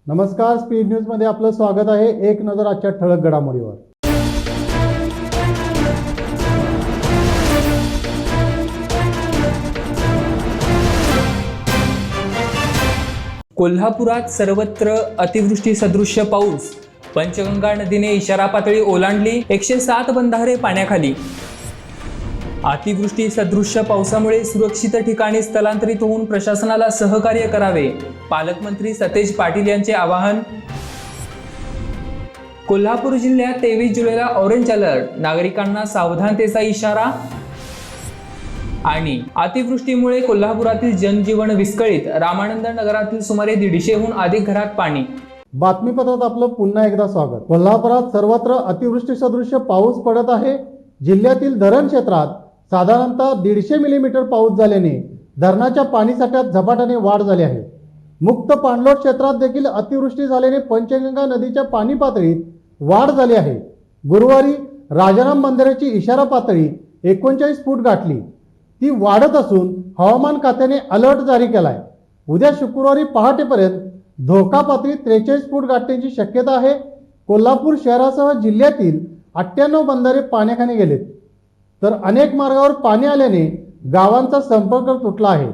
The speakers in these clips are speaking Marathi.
नमस्कार, स्पीड न्यूज मध्ये आपलं स्वागत आहे। एक नजर आजच्या ठळक घडामोडीवर। कोल्हापुरात सर्वत्र अतिवृष्टी सदृश्य पाऊस। पंचगंगा नदीने इशारा पातळी ओलांडली, 107 बंधारे पाण्याखाली। अतिवृष्टी सदृश्य पावसामुळे सुरक्षित ठिकाणी स्थलांतरित होऊन प्रशासनाला सहकार्य करावे, पालकमंत्री सतेज पाटील यांचे आवाहन। कोल्हापूर जिल्ह्यात 23 जुलैला ऑरेंज अलर्ट, नागरिकांना सावधानतेचा इशारा। आणि अतिवृष्टीमुळे कोल्हापुरातील जनजीवन विस्कळीत, रामानंद नगरातील सुमारे 150हून अधिक घरात पाणी। बातमीपत्रात आपलं पुन्हा एकदा स्वागत। कोल्हापुरात सर्वत्र अतिवृष्टी सदृश्य पाऊस पडत आहे। जिल्ह्यातील धरण क्षेत्रात साधारणतः 150 मिलीमीटर पाऊस झाल्याने धरणाच्या पाणीसाठ्यात झपाट्याने वाढ झाली आहे। मुक्त पाणलोट क्षेत्रात देखील अतिवृष्टी झाल्याने पंचगंगा नदीच्या पाणी पातळीत वाढ झाली आहे। गुरुवारी राजाराम बंधाऱ्याची इशारा पातळी 39 फूट गाठली। ती वाढत असून हवामान खात्याने अलर्ट जारी केलाय। उद्या शुक्रवारी पहाटेपर्यंत धोका पातळी 43 फूट गाठण्याची शक्यता आहे। कोल्हापूर शहरासह जिल्ह्यातील 98 बंधारे पाण्याखाली गेलेत, तर अनेक मार्गावर पाणी आल्याने गावांचा संपर्क तुटला आहे।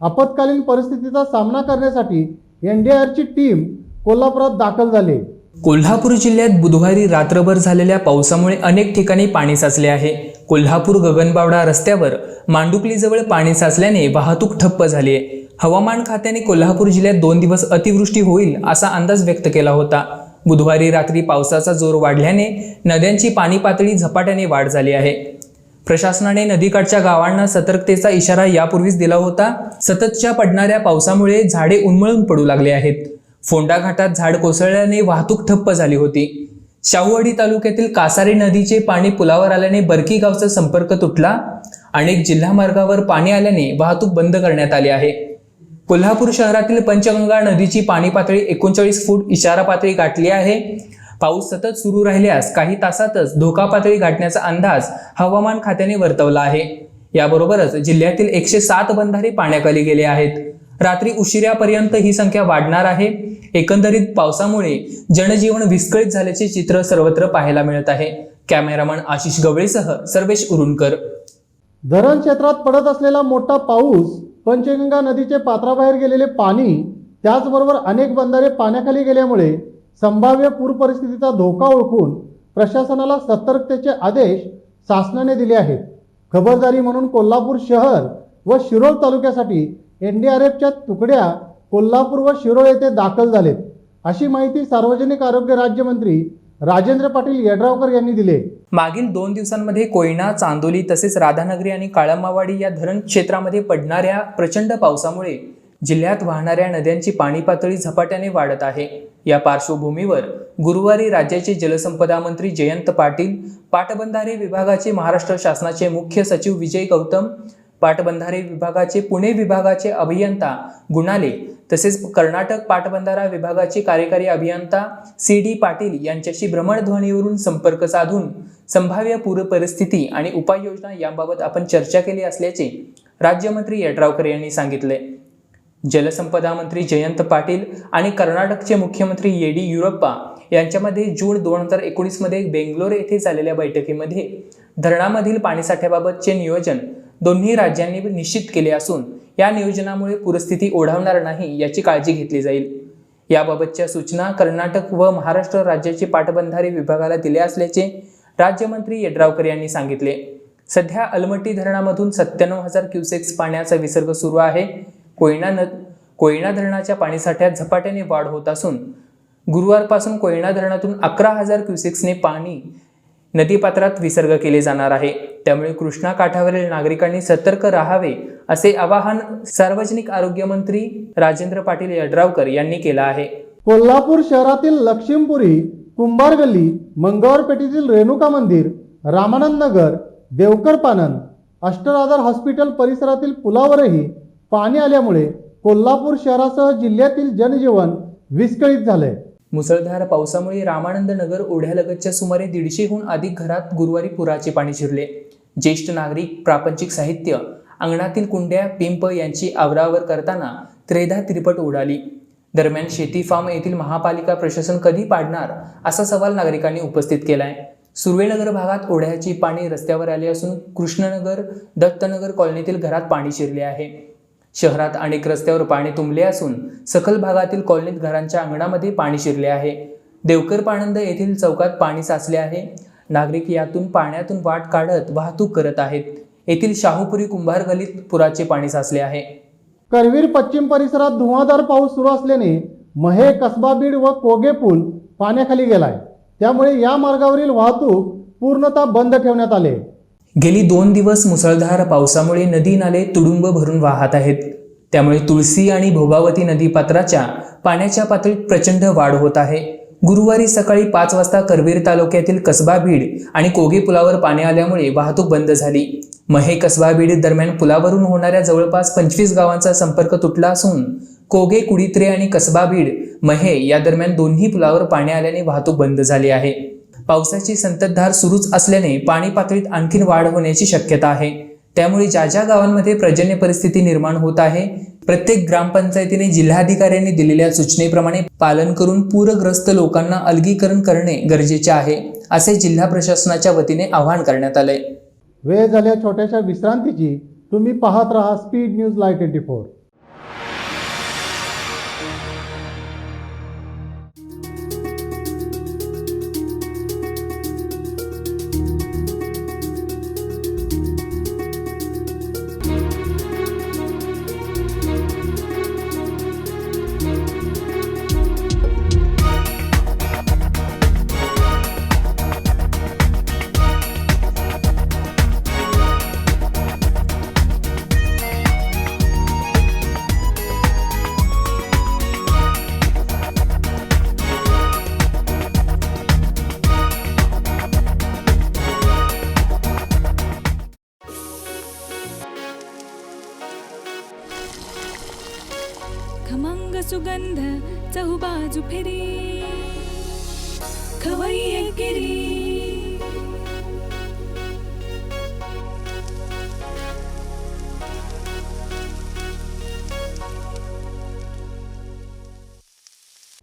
आपत्कालीन परिस्थितीचा सामना करण्यासाठी एनडीआरची टीम कोल्हापुरात दाखल झाली। कोल्हापूर जिल्ह्यात बुधवारी रात्रभर झालेल्या पावसामुळे अनेक ठिकाणी पाणी साचले आहे। कोल्हापूर गगनबावडा रस्त्यावर मांडुकलीजवळ पाणी साचल्याने वाहतूक ठप्प झाली आहे। हवामान खात्याने कोल्हापूर जिल्ह्यात 2 दिवस अतिवृष्टी होईल असा अंदाज व्यक्त केला होता। बुधवारी रात्री पावसाचा जोर वाढल्याने नद्यांची पाणी पातळी झपाट्याने वाढ झाली आहे। प्रशासनाने नदीकाठच्या गावांना सतर्कतेचा इशारा यापूर्वीच दिला होता। सततच्या पडणाऱ्या पावसामुळे झाडे उन्मळून पडू लागले आहेत। फोंडा घाटात झाड कोसळल्याने वाहतूक ठप्प झाली होती। शाहूवाडी तालुक्यातील कासारे नदीचे पाणी पुलावर आल्याने बरकी गावचा संपर्क तुटला। अनेक जिल्हा मार्गावर पाणी आल्याने वाहतूक बंद करण्यात आली आहे। कोल्हापूर शहरातील पंचगंगा नदीची पाणी पातळी 39 फूट इशारा पातळी गाठली आहे। पाऊस सतत सुरू राहिल्यास काही तासातच धोका पातळी गाठण्याचा अंदाज हवामान खात्याने वर्तवला आहे। याबरोबरच जिल्ह्यातील 107 बंधारे पाण्याखाली गेले आहेत। रात्री उशिरापर्यंत ही संख्या वाढणार आहे। एकंदरीत पावसामुळे जनजीवन विस्कळीत झाल्याचे चित्र सर्वत्र पाहायला मिळत आहे। कॅमेरामन आशिष गवळेसह सर्वेश उरुणकर। धरण क्षेत्रात पडत असलेला मोठा पाऊस, पंचगंगा नदीचे पात्राबाहेर गेलेले पाणी, त्याचबरोबर अनेक बंधारे पाण्याखाली गेल्यामुळे संभाव्य पूर परिस्थितीचा धोका ओळखून प्रशासनाला सतर्कतेचे आदेश शासनाने दिले आहेत। खबरदारी म्हणून कोल्हापूर शहर व शिरोळ तालुक्यासाठी एनडीआरएफच्या तुकड्या कोल्हापूर व शिरोळ येथे दाखल झालेत, अशी माहिती सार्वजनिक आरोग्य राज्यमंत्री राजेंद्र पाटील यड्रावकर यांनी दिली। मागील 2 दिवसांमध्ये कोयना, चांदोली तसेच राधानगरी आणि काळमावाडी या धरण क्षेत्रामध्ये पडणाऱ्या प्रचंड पावसामुळे जिल्ह्यात वाहणाऱ्या नद्यांची पाणी पातळी झपाट्याने वाढत आहे। या पार्श्वभूमीवर गुरुवारी राज्याचे जलसंपदा मंत्री जयंत पाटील, पाटबंधारे विभागाचे महाराष्ट्र शासनाचे मुख्य सचिव विजय गौतम, पाटबंधारे विभागाचे पुणे विभागाचे अभियंता गुणाले तसेच कर्नाटक पाटबंधारा विभागाचे कार्यकारी अभियंता सी.डी. पाटील यांच्याशी भ्रमणध्वनीवरून संपर्क साधून संभाव्य पूर परिस्थिती आणि उपाययोजना याबाबत आपण चर्चा केली असल्याचे राज्यमंत्री यड्रावकर यांनी सांगितले। जलसंपदा मंत्री जयंत पाटील आणि कर्नाटकचे मुख्यमंत्री येडियुरप्पा यांच्यामध्ये जून 2019 मध्ये बेंगलोर येथे झालेल्या बैठकीमध्ये धरणामधील पाणीसाठ्याबाबतचे नियोजन दोन्ही राज्यांनी निश्चित केले असून या नियोजनामुळे पूरस्थिती ओढावणार नाही याची काळजी घेतली जाईल। याबाबतच्या सूचना कर्नाटक व महाराष्ट्र राज्याचे पाटबंधारे विभागाला दिल्या असल्याचे राज्यमंत्री यड्रावकर यांनी सांगितले। सध्या अलमट्टी धरणामधून 97,000 क्युसेक्स पाण्याचा विसर्ग सुरू आहे। कोयना धरणाच्या पाणीसाठ्यात झपाट्याने वाढ होत असून गुरुवारपासून कोयना धरणातून 11,000 क्युसेक्सने पाणी नदीपात्रात विसर्ग केले जाणार आहे। त्यामुळे कृष्णा काठावरील नागरिकांनी सतर्क राहावे असे आवाहन सार्वजनिक आरोग्य मंत्री राजेंद्र पाटील यड्रावकर यांनी केलं आहे। कोल्हापूर शहरातील लक्ष्मीपुरी, कुंभार गल्ली, मंगळवारपेठेतील रेणुका मंदिर, रामानंद नगर, देवकर पानन, अष्टराधार हॉस्पिटल परिसरातील पुलावरही पाणी आल्यामुळे कोल्हापूर शहरासह जिल्ह्यातील जनजीवन विस्कळीत झाले। मुसळधार पावसामुळे रामानंद नगर ओढ्यालगतच्या सुमारे 150हून अधिक घरात गुरुवारी पुराचे पाणी शिरले। ज्येष्ठ नागरिक, प्रापंचिक साहित्य, अंगणातील कुंड्या, पिंप यांची आवरावर करताना त्रेधा तिरपट उडाली। दरम्यान शेती फार्म येथील महापालिका प्रशासन कधी पाडणार असा सवाल नागरिकांनी उपस्थित केलाय। सुर्वेनगर भागात ओढ्याची पाणी रस्त्यावर आले असून कृष्णनगर दत्तनगर कॉलनीतील घरात पाणी शिरले आहे। शहरात अनेक रस्त्यावर पाणी तुंबले असून सखल भागातील कॉलनीत घरांच्या अंगणामध्ये पाणी शिरले आहे। देवकर पाणंद येथील चौकात पाणी साचले आहे। नागरिक यातून पाण्यातून वाट काढत वाहतूक करत आहेत। येथील शाहूपुरी कुंभार गलीत पुराचे पाणी साचले आहे। करवीर पश्चिम परिसरात धुवाधार पाऊस सुरू असल्याने महे कसबा बीड व कोगे पूल पाण्याखाली गेलाय। त्यामुळे या मार्गावरील वाहतूक पूर्णतः बंद ठेवण्यात आले। गेली 2 दिवस मुसळधार पावसामुळे नदी नाले तुडुंब भरून वाहत आहेत। त्यामुळे तुळशी आणि भोगावती नदीपात्राच्या पाण्याच्या पातळीत प्रचंड वाढ होत आहे। गुरुवारी सकाळी 5 वाजता करवीर तालुक्यातील कसबा बीड आणि कोगे पुलावर पाणी आल्यामुळे वाहतूक बंद झाली। महे कसबा बीड दरम्यान पुलावरून होणाऱ्या जवळपास 25 गावांचा संपर्क तुटला असून कोगे कुडित्रे आणि कसबा बीड महे या दरम्यान दोन्ही पुलावर पाणी आल्याने वाहतूक बंद झाली आहे। पावसाची संततधार सुरूच असल्याने पाणी पातळीत आणखीन वाढ होण्याची शक्यता आहे। त्यामुळे ज्या गावांमध्ये पर्जन्य परिस्थिती निर्माण होत आहे प्रत्येक ग्रामपंचायतीने जिल्हाधिकाऱ्यांनी दिलेल्या सूचनेप्रमाणे पालन करून पूरग्रस्त लोकांना अलगीकरण करणे गरजेचे आहे, असे जिल्हा प्रशासनाच्या वतीने आवाहन करण्यात आले। वेळ झाल्या छोट्याशा विश्रांतीची। तुम्ही पाहत राहा स्पीड न्यूज लाईव्ह 24। खमंग सुगंध चहुबाजू फिरी खवय्ये गिरी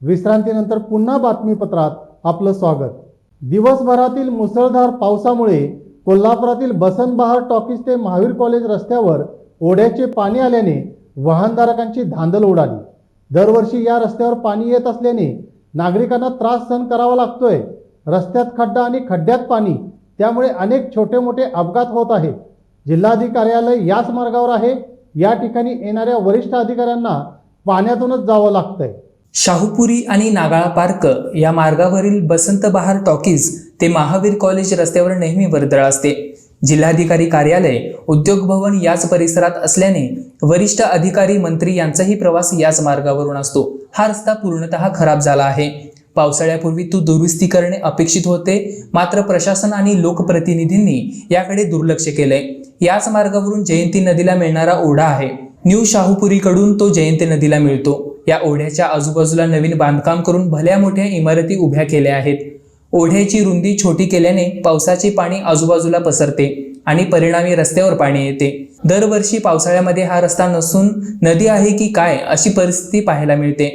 विश्रांतीनंतर पुन्हा बातमीपत्रात आपलं स्वागत। दिवसभरातील मुसळधार पावसामुळे कोल्हापुरातील बसंत बहार टॉकीज ते महावीर कॉलेज रस्त्यावर ओढ्याचे पाणी आल्याने वाहनधारकांची धांदल उडाली। दरवर्षी या रस्त्यावर पाणी येत असल्याने नागरिकांना त्रास सहन करावा लागतोय। रस्त्यात खड्डा आणि खड्ड्यात पाणी, त्यामुळे अनेक छोटे मोठे अपघात होत आहेत। जिल्हाधिकारी कार्यालय याच मार्गावर आहे। या ठिकाणी येणाऱ्या वरिष्ठ अधिकाऱ्यांना पाण्यातूनच जावं लागतंय। शाहूपुरी आणि नागाळा पार्क या मार्गावरील बसंत बहार टॉकीज ते महावीर कॉलेज रस्त्यावर नेहमी वर्दळ असते। जिल्हाधिकारी कार्यालय, उद्योग भवन याच परिसरात असल्याने वरिष्ठ अधिकारी मंत्री यांचाही प्रवास याच मार्गावरून असतो। हा रस्ता पूर्णतः खराब झाला आहे। पावसाळ्यापूर्वी तो दुरुस्ती करणे अपेक्षित होते, मात्र प्रशासन आणि लोकप्रतिनिधींनी याकडे दुर्लक्ष केलंय। याच मार्गावरून जयंती नदीला मिळणारा ओढा आहे। न्यू शाहूपुरीकडून तो जयंती नदीला मिळतो। या ओढ्याच्या आजूबाजूला नवीन बांधकाम करून भल्या मोठ्या इमारती उभ्या केल्या आहेत। ओढ्याची रुंदी छोटी केल्याने पावसाचे पाणी आजूबाजूला पसरते आणि परिणामी रस्त्यावर पाणी येते। दरवर्षी पावसाळ्यामध्ये हा रस्ता नसून नदी आहे की काय अशी परिस्थिती पाहायला मिळते।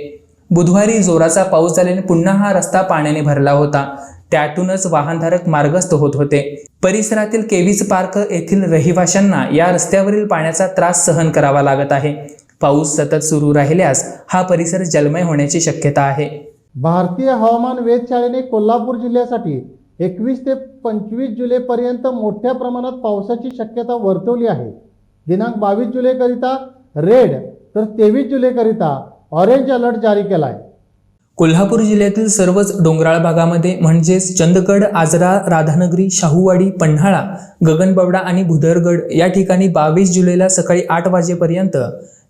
बुधवारी जोराचा पाऊस झाल्याने पुन्हा हा रस्ता पाण्याने भरला होता। त्यातूनच वाहनधारक मार्गस्थ होत होते। परिसरातील केवीज पार्क येथील रहिवाशांना या रस्त्यावरील पाण्याचा त्रास सहन करावा लागत आहे। पाऊस सतत सुरू राहिल्यास हा परिसर जलमय होण्याची शक्यता आहे। भारतीय हवामान वेधशाळेने कोल्हापूर जिल्ह्यासाठी 21 ते 25 जुलैपर्यंत मोठ्या प्रमाणात पावसाची शक्यता वर्तवली आहे। दिनांक 22 जुलैकरिता रेड तर 23 जुलैकरिता ऑरेंज अलर्ट जारी केला आहे। कोल्हापूर जिल्ह्यातील सर्वच डोंगराळ भागामध्ये म्हणजेच चंदगड, आजरा, राधानगरी, शाहूवाडी, पन्हाळा, गगनबावडा आणि भुदरगड या ठिकाणी 22 जुलैला सकाळी 8 वाजेपर्यंत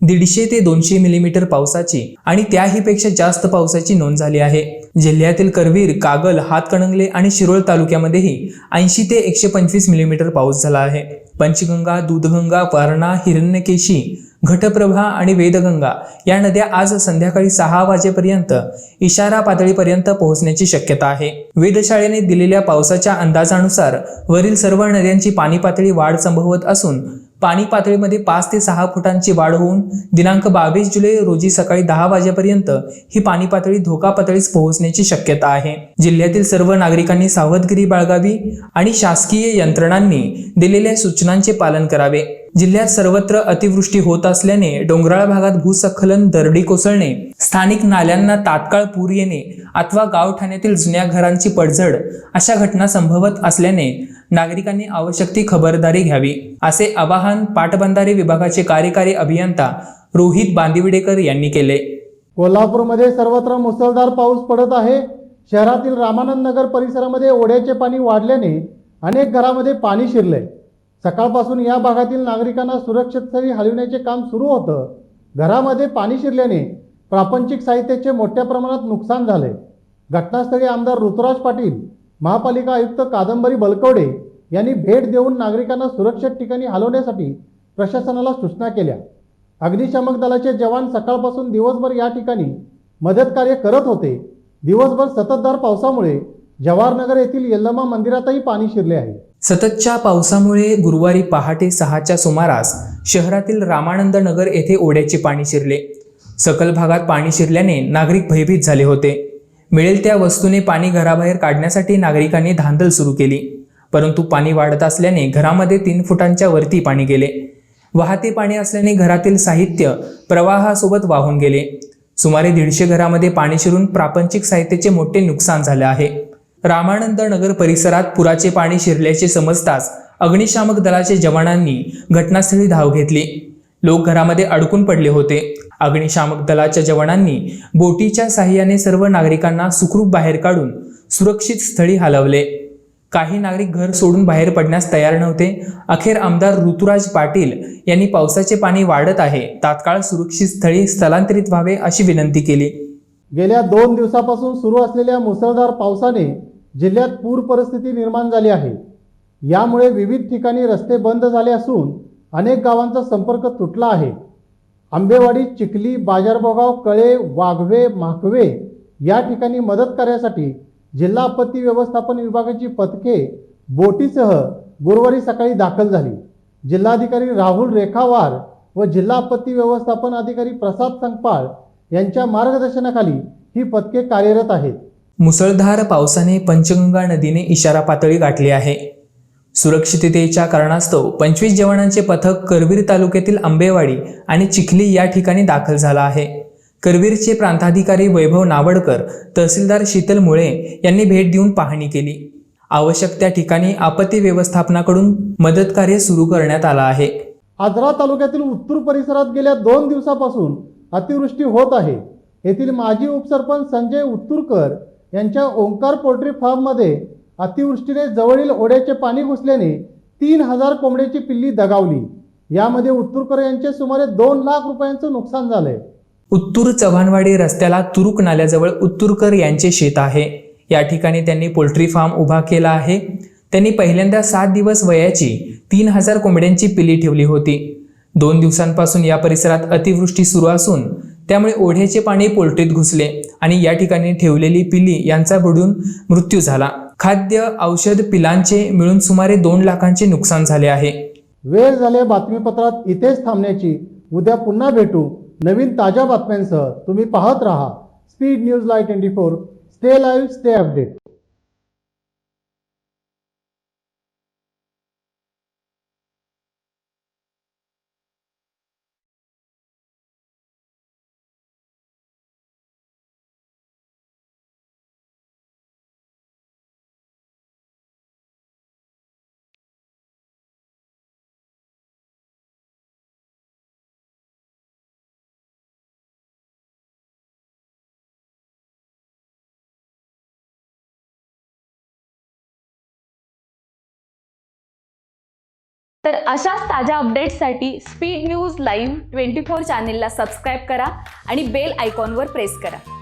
150 ते 200 मिलीमीटर पावसाची आणि त्याही पेक्षा जास्त पावसाची नोंद झाली आहे। जिल्ह्यातील करवीर, कागल, हातकणंगले आणि शिरोळ तालुक्यामध्येही 80 ते 125 मिलीमीटर पाऊस झाला आहे। पंचगंगा, दूधगंगा, वारणा, हिरण्यकेशी, घटप्रभा आणि वेदगंगा या नद्या आज संध्याकाळी 6 वाजेपर्यंत इशारा पातळीपर्यंत पोहोचण्याची शक्यता आहे। वेधशाळेने दिलेल्या पावसाच्या अंदाजानुसार वरील सर्व नद्यांची पाणी पातळी वाढ संभवत असून पाणी पातळीमध्ये 5 ते 6 फुटांची वाढ होऊन दिनांक 22 जुलै रोजी सकाळी 10 वाजेपर्यंत ही पाणी पातळी धोका पातळीस पोहोचण्याची शक्यता आहे। जिल्ह्यातील सर्व नागरिकांनी सावधगिरी बाळगावी आणि शासकीय यंत्रणांनी दिलेल्या सूचनांचे पालन करावे। जिल्ह्यात सर्वत्र अतिवृष्टी होत असल्याने डोंगराळ भागात भूस्खलन, दरडी कोसळणे, स्थानिक नाल्यांना तात्काळ पूर येणे अथवा गावठाण्यातील जुन्या घरांची पडझड अशा घटना संभवत असल्याने नागरिकांनी आवश्यक ती खबरदारी घ्यावी, असे आवाहन पाटबंधारे विभागाचे कार्यकारी अभियंता रोहित बांदिवडेकर यांनी केले। कोल्हापूरमध्ये सर्वत्र मुसळधार पाऊस पडत आहे। शहरातील रामानंद नगर परिसरामध्ये ओढ्याचे पाणी वाढल्याने अनेक घरामध्ये पाणी शिरले। सकाळपासून या भागातील नागरिकांना सुरक्षित स्थळी हलविण्याचे काम सुरू होतं। घरामध्ये पाणी शिरल्याने प्रापंचिक साहित्याचे मोठ्या प्रमाणात नुकसान झाले। घटनास्थळी आमदार ऋतुराज पाटील, महापालिका आयुक्त कादंबरी बलकवडे यांनी भेट देऊन नागरिकांना सुरक्षित ठिकाणी हलवण्यासाठी प्रशासनाला सूचना केल्या। अग्निशामक दलाचे जवान सकाळपासून दिवसभर या ठिकाणी मदत कार्य करत होते। दिवसभर संततधार पावसामुळे जवाहरनगर येथील यल्लमा मंदिरातही पाणी शिरले आहे। सततच्या पावसामुळे गुरुवारी पहाटे 6च्या सुमारास शहरातील रामानंद नगर येथे ओढ्याचे पाणी शिरले। सखल भागात पाणी शिरल्याने नागरिक भयभीत झाले होते। मिळेल त्या वस्तूने पाणी घराबाहेर काढण्यासाठी नागरिकांनी धांदल सुरू केली, परंतु पाणी वाढत असल्याने घरामध्ये 3 फुटांच्या वरती पाणी गेले। वाहते पाणी असल्याने घरातील साहित्य प्रवाहासोबत वाहून गेले। सुमारे 150 घरामध्ये पाणी शिरून प्रापंचिक साहित्याचे मोठे नुकसान झाले आहे। रामानंद नगर परिसरात पुराचे पाणी शिरल्याचे समजताच अग्निशामक दलाच्या जवानांनी घटनास्थळी धाव घेतली। लोक घरामध्ये अडकून पडले होते। अग्निशामक दलाच्या जवानांनी बोटीच्या साहाय्याने सर्व नागरिकांना सुखरूप बाहेर काढून सुरक्षित स्थळी हलवले। काही नागरिक घर सोडून बाहेर पडण्यास तयार नव्हते। अखेर आमदार ऋतुराज पाटील यांनी पावसाचे पाणी वाढत आहे, तात्काळ सुरक्षित स्थळी स्थलांतरित व्हावे अशी विनंती केली। गेल्या 2 दिवसापासून सुरू असलेल्या मुसळधार पावसाने जिल्ह्यात पूर परिस्थिती निर्माण झाली आहे। यामुळे विविध ठिकाणी रस्ते बंद झाले असून अनेक गावांचा संपर्क तुटला आहे। आंबेवाडी, चिखली, बाजारबोगाव, कळे, वाघवे, माकवे या ठिकाणी मदत कार्यासाठी जिल्हा आपत्ती व्यवस्थापन विभागाची पथके बोटीसह गुरुवारी सकाळी दाखल झाली। जिल्हाधिकारी राहुल रेखावार व जिल्हा आपत्ती व्यवस्थापन अधिकारी प्रसाद संकपाळ यांच्या मार्गदर्शनाखाली ही पथके कार्यरत आहेत। मुसळधार पावसाने पंचगंगा नदीने इशारा पातळी गाठली आहे। सुरक्षिततेच्या कारणास्तव 25 जवानांचे पथक करवीर तालुक्यातील आंबेवाडी आणि चिखली या ठिकाणी दाखल झाला आहे। करवीरचे प्रांताधिकारी वैभव नावडकर, तहसीलदार शीतल मुळे यांनी भेट देऊन पाहणी केली। आवश्यक त्या ठिकाणी आपत्ती व्यवस्थापनाकडून मदत कार्य सुरू करण्यात आलं आहे। आजरा तालुक्यातील उत्तूर परिसरात गेल्या 2 दिवसापासून अतिवृष्टी होत आहे। येथील माजी उपसरपंच संजय उत्तूरकर यांच्या ओंकार पोल्ट्री फार्ममध्ये अतिवृष्टीने जवळील ओढ्याचे पाणी घुसल्याने 3000 कोंबड्याची पिल्ली दगावली। यामध्ये उत्तूरकर यांचे सुमारे 2 लाख रुपयांचं नुकसान झालंय। उत्तूर चव्हाणवाडी रस्त्याला तुरुक नाल्याजवळ उत्तूरकर यांचे शेत आहे। या ठिकाणी त्यांनी पोल्ट्री फार्म उभा केला आहे। त्यांनी पहिल्यांदा 7 दिवस वयाची 3000 कोंबड्यांची पिल्ली ठेवली होती। 2 दिवसांपासून या परिसरात अतिवृष्टी सुरू असून त्यामुळे ओढ्याचे पाणी पोल्ट्रीत घुसले आणि या ठिकाणी ठेवलेली पिल्ली यांचा बुडून मृत्यू झाला। खाद्य, औषध, पिलांचे मिळून सुमारे 2 लाखांचे नुकसान झाले आहे। वेळ झाले बातमीपत्रात इथेच थांबण्याची। उद्या पुन्हा भेटू नवीन ताज्या बातम्यांसह। तुम्ही पाहत रहा speed news live 24। Stay live, stay update. तर अशाच ताज्या अपडेट्ससाठी स्पीड न्यूज लाईव्ह 24 चॅनेलला सबस्क्राईब करा आणि बेल आयकॉनवर प्रेस करा।